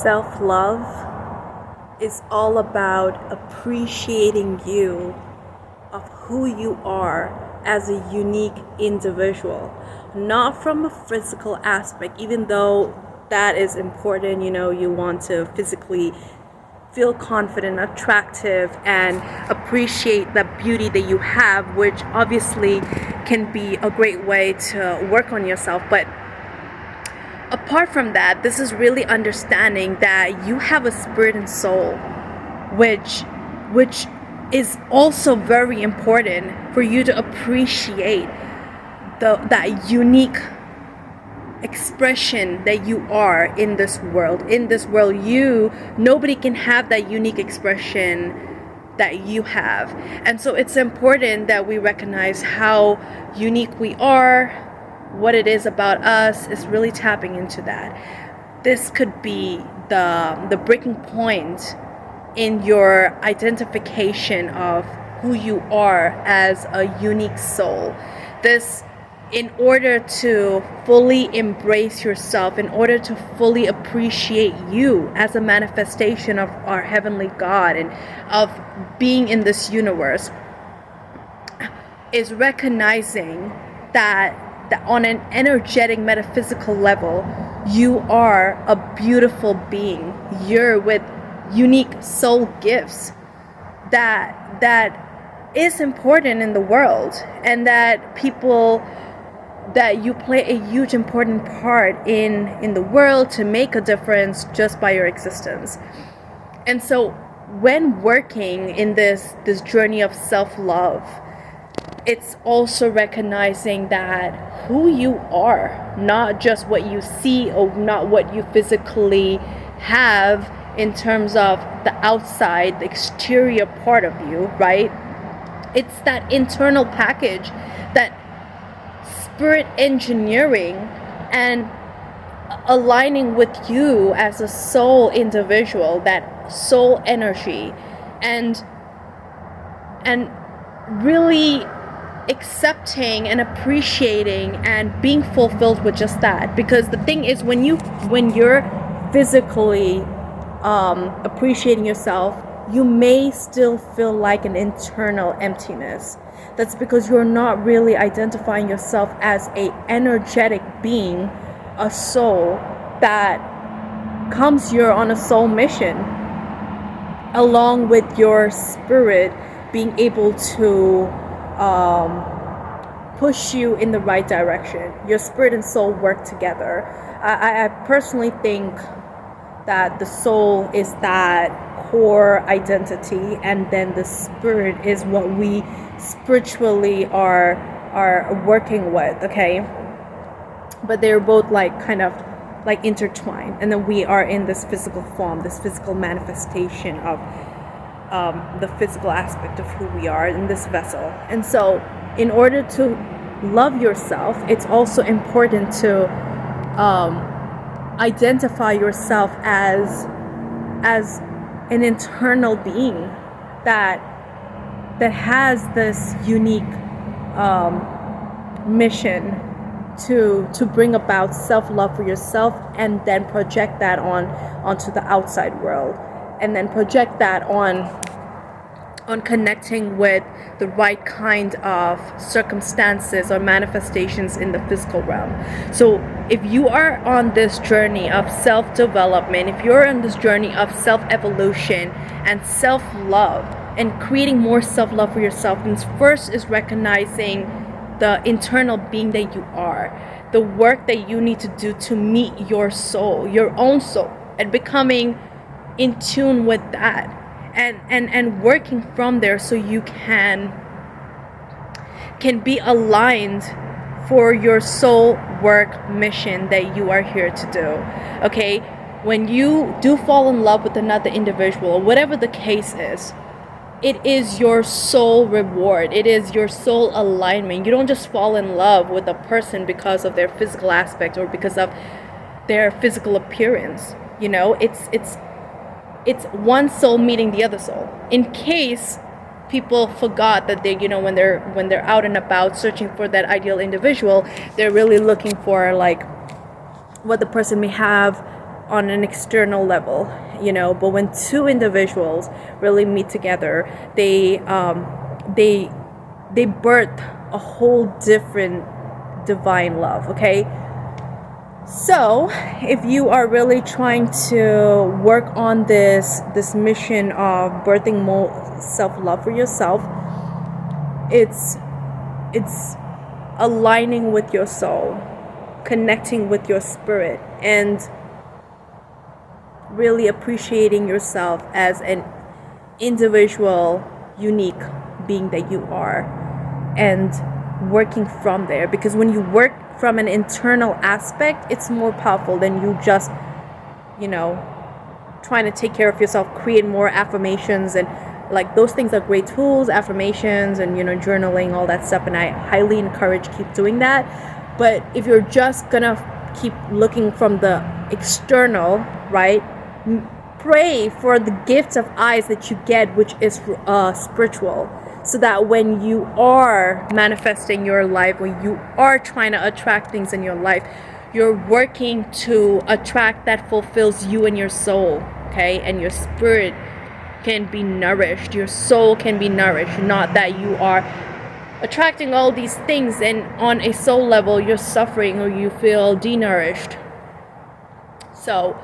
Self-love is all about appreciating you of who you are as a unique individual, not from a physical aspect, even though that is important. You want to physically feel confident, attractive, and appreciate the beauty that you have, which obviously can be a great way to work on yourself. But apart from that, this is really understanding that you have a spirit and soul, which is also very important for you to appreciate that unique expression that you are in this world. Nobody can have that unique expression that you have. And so it's important that we recognize how unique we are. What it is about us is really tapping into that. This could be the breaking point in your identification of who you are as a unique soul. This, in order to fully embrace yourself, in order to fully appreciate you as a manifestation of our heavenly God and of being in this universe, is recognizing that on an energetic, metaphysical level, you are a beautiful being. You're with unique soul gifts that is important in the world, and that you play a huge important part in the world to make a difference just by your existence. And so when working in this journey of self-love, it's also recognizing that who you are, not just what you see or not what you physically have in terms of the outside, the exterior part of you, right? It's that internal package, that spirit engineering and aligning with you as a soul individual, that soul energy, and really accepting and appreciating and being fulfilled with just that. Because the thing is, when you're physically appreciating yourself, you may still feel like an internal emptiness. That's because you're not really identifying yourself as a energetic being, a soul that comes here on a soul mission, along with your spirit being able to push you in the right direction. Your spirit and soul work together. I personally think that the soul is that core identity, and then the spirit is what we spiritually are working with, okay? But they're both kind of intertwined, and then we are in this physical form, this physical manifestation of the physical aspect of who we are in this vessel. And so in order to love yourself, it's also important to identify yourself as an internal being that has this unique mission to bring about self-love for yourself, and then project that onto the outside world, and then project that on connecting with the right kind of circumstances or manifestations in the physical realm. So if you are on this journey of self-development, if you're on this journey of self-evolution and self-love and creating more self-love for yourself, then first is recognizing the internal being that you are, the work that you need to do to meet your soul, your own soul, and becoming in tune with that, and working from there so you can be aligned for your soul work mission that you are here to do. Okay, when you do fall in love with another individual, whatever the case is, it is your soul reward. It is your soul alignment. You don't just fall in love with a person because of their physical aspect or because of their physical appearance. It's one soul meeting the other soul. In case people forgot that they, when they're out and about searching for that ideal individual, they're really looking for what the person may have on an external level, you know. But when two individuals really meet together, they birth a whole different divine love. Okay, so if you are really trying to work on this mission of birthing more self-love for yourself, it's aligning with your soul, connecting with your spirit, and really appreciating yourself as an individual, unique being that you are, and working from there. Because when you work from an internal aspect, it's more powerful than you just, you know, trying to take care of yourself, create more affirmations, and like those things are great tools, affirmations and, you know, journaling, all that stuff, and I highly encourage keep doing that. But if you're just gonna keep looking from the external, right, pray for the gifts of eyes that you get, which is spiritual, so that when you are manifesting your life, when you are trying to attract things in your life, you're working to attract that fulfills you and your soul, okay? And your spirit can be nourished, your soul can be nourished, not that you are attracting all these things and on a soul level you're suffering or you feel denourished. So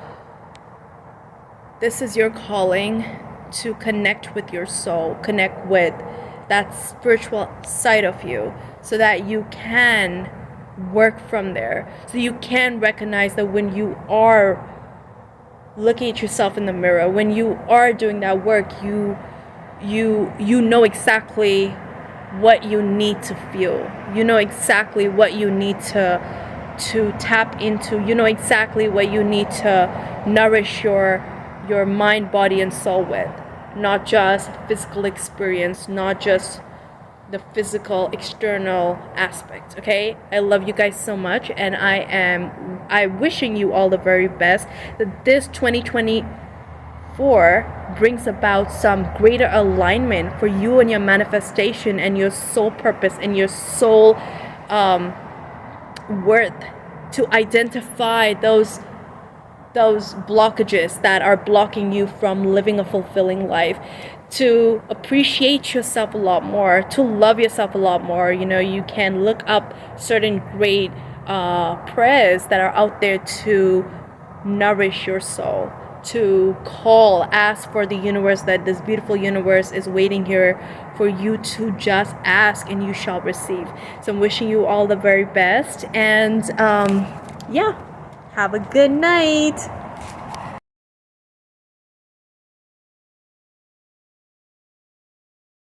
this is your calling to connect with your soul, connect with that spiritual side of you, so that you can work from there, so you can recognize that when you are looking at yourself in the mirror, when you are doing that work, you know exactly what you need to feel, you know exactly what you need to tap into, you know exactly what you need to nourish your mind, body, and soul with. Not just physical experience, not just the physical external aspect. Okay, I love you guys so much, and I'm wishing you all the very best, that this 2024 brings about some greater alignment for you and your manifestation and your soul purpose and your soul worth, to identify those blockages that are blocking you from living a fulfilling life, to appreciate yourself a lot more, to love yourself a lot more. You know, you can look up certain great prayers that are out there to nourish your soul, to ask for the universe, that this beautiful universe is waiting here for you to just ask and you shall receive. So I'm wishing you all the very best, and yeah, have a good night.